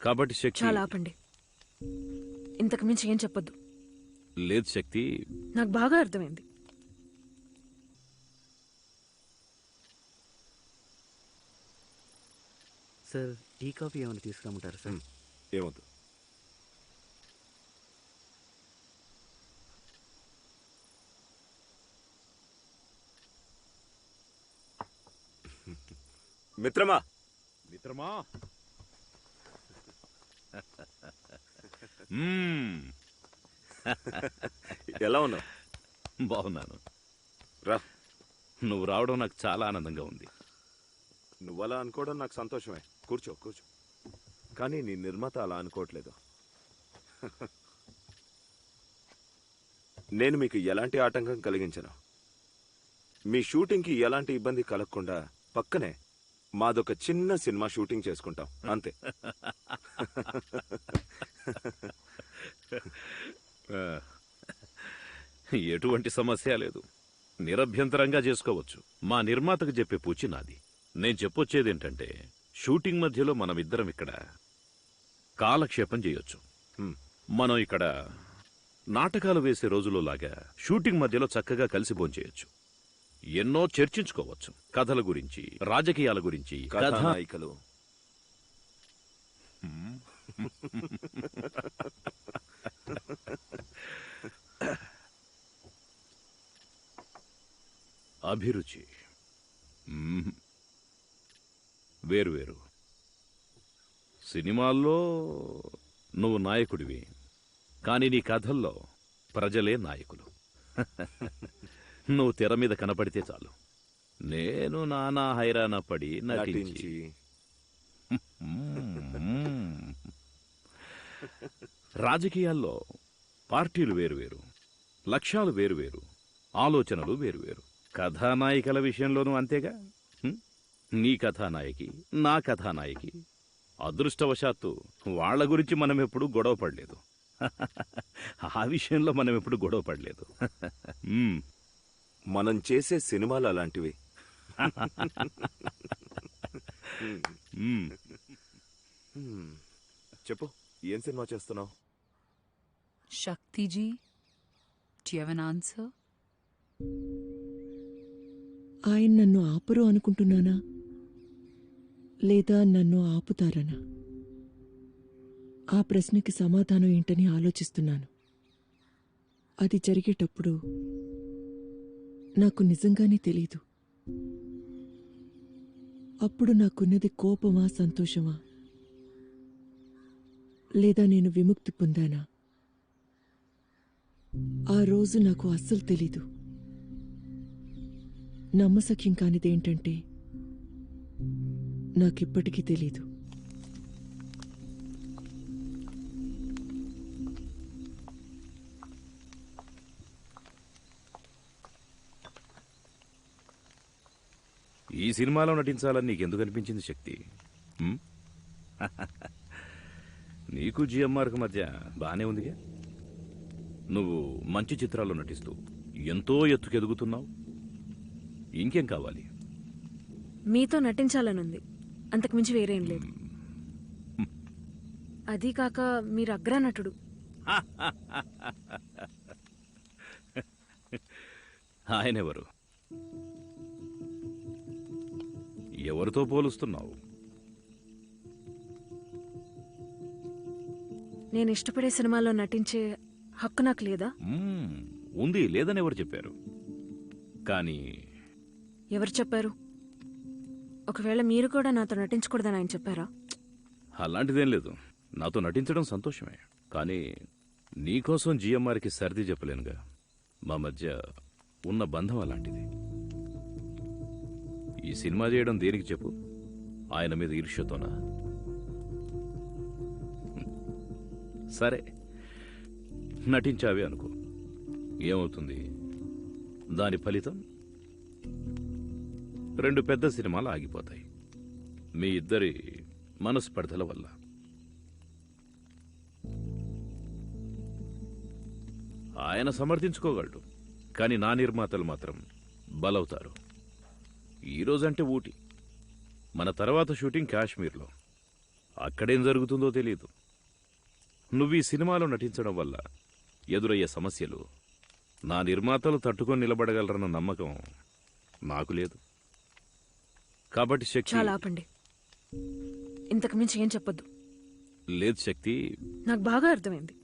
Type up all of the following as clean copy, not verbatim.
కాబట్టి శక్తి చాలా ఆపండి. ఇంతకు మించి ఏం చెప్పొద్దు. లేదు శక్తి. నాకు బాగా అర్థమైంది. సార్ టీ కాఫీ ఏమైనా తీసుకురమ్మంటారా సార్? ఏమొద్దు. మిత్రమా మిత్రమా ఎలా ఉన్నావు? బాగున్నాను. రా. నువ్వు రావడం నాకు చాలా ఆనందంగా ఉంది. నువ్వలా అనుకోవడం నాకు సంతోషమే. కూర్చో కూర్చో. కానీ నీ నిర్మాత అలా అనుకోవట్లేదు. నేను మీకు ఎలాంటి ఆటంకం కలిగించను. మీ షూటింగ్కి ఎలాంటి ఇబ్బంది కలగకుండా పక్కనే మాదొక చిన్న సినిమా షూటింగ్ చేసుకుంటాం అంతే. ఎటువంటి సమస్య లేదు. నిరభ్యంతరంగా చేసుకోవచ్చు. మా నిర్మాతకు చెప్పే పూచి నాది. నేను చెప్పొచ్చేదేంటంటే షూటింగ్ మధ్యలో మనమిద్దరం ఇక్కడ కాలక్షేపం చేయొచ్చు. మనం ఇక్కడ నాటకాలు వేసే రోజులో లాగా షూటింగ్ మధ్యలో చక్కగా కలిసి భోంచేయొచ్చు. ఎన్నో చర్చించుకోవచ్చు. కథల గురించి, రాజకీయాల గురించి, కథానాయికలు. అభిరుచి వేరువేరు. సినిమాల్లో నువ్వు నాయకుడివి, కానీ నీ కథల్లో ప్రజలే నాయకులు. నువ్వు తెర మీద కనపడితే చాలు, నేను నానా హైరాణ పడి నటించి. రాజకీయాల్లో పార్టీలు వేరువేరు, లక్ష్యాలు వేరువేరు, ఆలోచనలు వేరువేరు. కథానాయికల విషయంలోనూ అంతేగా. నీ కథానాయకి, నా కథానాయకి. అదృష్టవశాత్తు వాళ్ల గురించి మనం ఎప్పుడు గొడవ పడలేదు. ఆ విషయంలో మనం ఎప్పుడు గొడవ పడలేదు. మనం చేసే సినిమాలు అలాంటివి. చెప్పు, ఏం సినిమా చేస్తున్నావు? శక్తిజీ, do you have an answer? ఆయన నన్ను ఆపరు అనుకుంటున్నానా, లేదా నన్ను ఆపుతారనా? ఆ ప్రశ్నకి సమాధానం ఏంటని ఆలోచిస్తున్నాను. అది జరిగేటప్పుడు నాకు నిజంగానే తెలీదు. అప్పుడు నాకున్నది కోపమా, సంతోషమా, లేదా నేను విముక్తి పొందానా? ఆ రోజు నాకు అస్సలు తెలీదు. నమ్మశక్యం కానిదేంటంటే నాకిప్పటికీ తెలీదు. ఈ సినిమాలో నటించాలని నీకెందుకు అనిపించింది శక్తి? నీకు జిఎంఆర్కి మధ్య బానే ఉందిగా. నువ్వు మంచి చిత్రాల్లో నటిస్తూ ఎంతో ఎత్తుకెదుగుతున్నావు. ఇంకేం కావాలి? మీతో నటించాలనుంది, అంతకుమించి వేరేం లేదు. అదీ కాక మీరు అగ్రనటుడు. ఆయనెవరు? ఎవరితో పోలుస్తున్నావు? నేను ఇష్టపడే సినిమాలో నటించే హక్కు నాకు లేదా? ఉంది, లేదని ఎవరు చెప్పారు? కానీ ఎవరు చెప్పారు? ఒకవేళ మీరు కూడా నాతో నటించకూడదని ఆయన చెప్పారా? అలాంటిదేం లేదు. నాతో నటించడం సంతోషమే, కానీ నీకోసం జిఎంఆర్కి సర్ది చెప్పలేనుగా. మా మధ్య ఉన్న బంధం అలాంటిది. ఈ సినిమా చేయడం దేనికి చెప్పు? ఆయన మీద ఈర్ష్యతోనా? సరే, నటించావే అనుకో, ఏమవుతుంది? దాని ఫలితం 2 పెద్ద సినిమాలు ఆగిపోతాయి మీ ఇద్దరి మనస్పర్ధల వల్ల. ఆయన సమర్థించుకోగలడు, కానీ నా నిర్మాతలు మాత్రం బలవుతారు. ఈరోజంటే ఊటీ, మన తర్వాత షూటింగ్ కాశ్మీర్లో. అక్కడేం జరుగుతుందో తెలియదు. నువ్వు ఈ సినిమాలో నటించడం వల్ల ఎదురయ్యే సమస్యలు నా నిర్మాతలు తట్టుకొని నిలబడగలరన్న నమ్మకం నాకు లేదు. కాబట్టి శక్తి చాలా ఆపండి. ఇంతకు మించి ఏం చెప్పొద్దు. లేదు శక్తి. నాకు బాగా అర్థమైంది.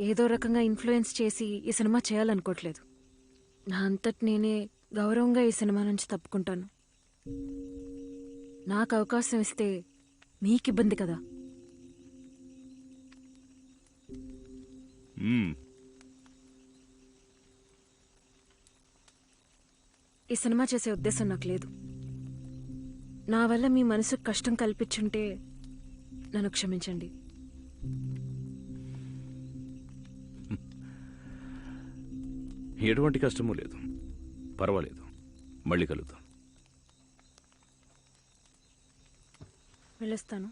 ఏదో రకంగా ఇన్ఫ్లుయెన్స్ చేసి ఈ సినిమా చేయాలనుకోవట్లేదు. నా అంతటి నేనే గౌరవంగా ఈ సినిమా నుంచి తప్పుకుంటాను. నాకు అవకాశం ఇస్తే మీకు ఇబ్బంది కదా. మ్మ్. ఈ సినిమా చేసే ఉద్దేశం నాకు లేదు. నా వల్ల మీ మనసుకు కష్టం కల్పించుంటే నన్ను క్షమించండి. ఎటువంటి కష్టమూ లేదు. పర్వాలేదు, మళ్ళీ కలుద్దాం. వెళ్ళొస్తాను.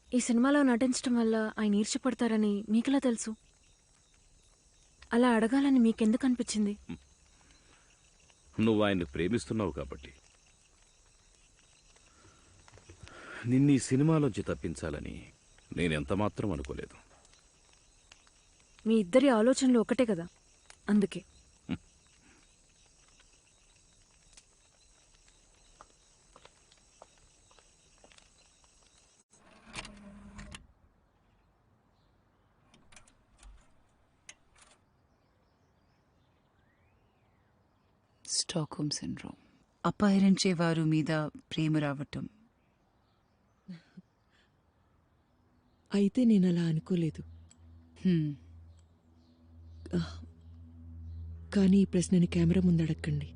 ఈ సినిమాలో నటించడం వల్ల ఆయన ఈర్ష్యపడతారని మీకెలా తెలుసు? అలా అడగాలని మీకెందుకు అనిపించింది? నువ్వు ఆయన్ని ప్రేమిస్తున్నావు కాబట్టి. నిన్ను ఈ సినిమాలోంచి తప్పించాలని నేనెంతమాత్రం అనుకోలేదు. మీ ఇద్దరి ఆలోచనలు ఒకటే కదా, అందుకే. Stockholm syndrome. అపహరించే వారు మీద ప్రేమ రావటం. అయితే నేను అలా అనుకోలేదు. హ్మ్. కానీ ఈ ప్రశ్నని కెమెరా ముందు అడగండి.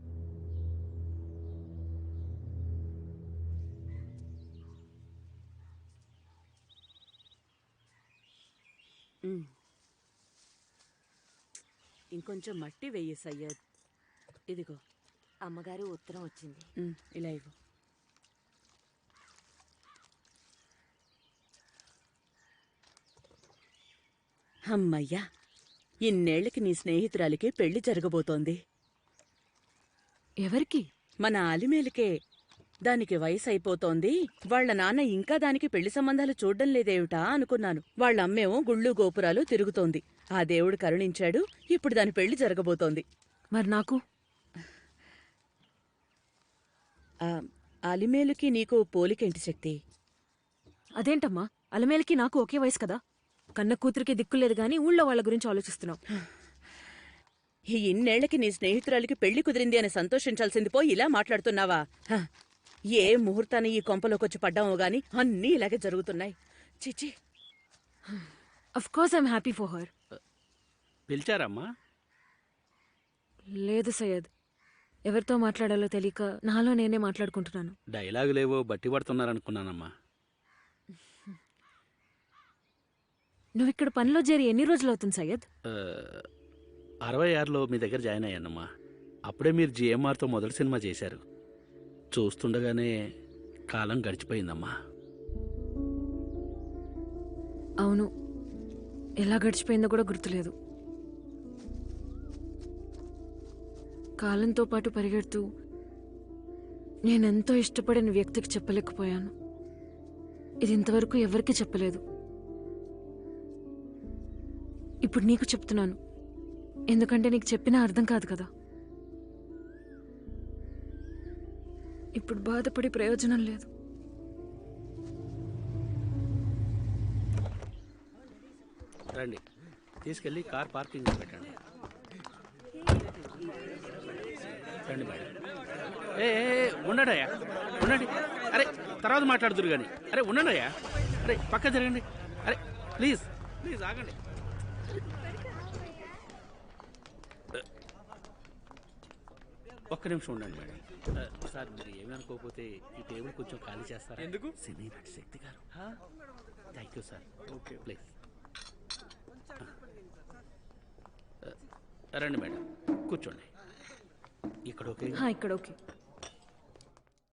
ఇంకొంచెం మట్టి వెయ్యి సయ్యద్. ఇదిగో అమ్మగారు ఉత్తరం వచ్చింది. ఇలా ఇవ్వు. అమ్మయ్యా, ఇన్నేళ్లకి నీ స్నేహితురాలికి పెళ్లి జరగబోతోంది. ఎవరికి? మన ఆలిమేలికే. దానికి వయసు అయిపోతోంది. వాళ్ల నాన్న ఇంకా దానికి పెళ్లి సంబంధాలు చూడ్డం లేదేమిటా అనుకున్నాను. వాళ్ళ అమ్మేమో గుళ్ళు గోపురాలు తిరుగుతోంది. ఆ దేవుడు కరుణించాడు. ఇప్పుడు దాని పెళ్లి జరగబోతోంది. మరి నాకు? అలిమేలుకి నీకు పోలికేంటి శక్తి? అదేంటమ్మా, అలమేలకి నాకు ఒకే వయసు కదా. కన్న కూతురికి దిక్కులేదు గాని ఊళ్ళో వాళ్ళ గురించి ఆలోచిస్తున్నావు. ఈ ఇన్నేళ్లకి నీ స్నేహితురాలికి పెళ్లి కుదిరింది అని సంతోషించాల్సింది పోయి ఇలా మాట్లాడుతున్నావా? ఏ ముహూర్తాన్ని ఈ కొంపలోకొచ్చి పడ్డామో గాని అన్నీ ఇలాగే జరుగుతున్నాయి. చిచి. Of course I'm happy for her. పిలిచారమ్మా? లేదు సయ్యద్, ఎవరితో మాట్లాడాలో తెలియక నాలో నేనే మాట్లాడుకుంటున్నాను. డైలాగులేవో బట్టి పడుతున్నారనుకున్నానమ్మా. నువ్వు ఇక్కడ పనిలో చేరి ఎన్ని రోజులు అవుతుంది సయ్యద్? 66లో మీ దగ్గర జాయిన్ అయ్యానమ్మా. అప్పుడే మీరు జిఎంఆర్తో మొదటి సినిమా చేశారు. చూస్తుండగానే కాలం గడిచిపోయిందమ్మా. అవును, ఎలా గడిచిపోయిందో కూడా గుర్తులేదు. కాలంతో పాటు పరిగెడుతూ నేనెంతో ఇష్టపడిన వ్యక్తికి చెప్పలేకపోయాను. ఇది ఇంతవరకు ఎవరికీ చెప్పలేదు. ఇప్పుడు నీకు చెప్తున్నాను, ఎందుకంటే నీకు చెప్పినా అర్థం కాదు కదా. ఇప్పుడు బాధపడి ప్రయోజనం లేదు. రండి, తీసుకెళ్ళి కార్ పార్కింగ్ పెట్టండి. రండి మేడం. ఉండడయ్యా, ఉండండి. అరే తర్వాత మాట్లాడుతురు కానీ. అరే ఉండండియ్యా. అరే పక్క జరగండి. అరే ప్లీజ్ ప్లీజ్ ఆగండి. ఒక్క నిమిషం ఉండండి మేడం. సార్ మీరు ఏమీ అనుకోకపోతే ఈ టేబుల్ కొంచెం ఖాళీ చేస్తారా? ఎందుకు? సినీ నటి శక్తి గారు. Thank you sir. Okay please రండి మేడం, కూర్చోండి. ఇక్కడ ఓకే? ఇక్కడ ఓకే.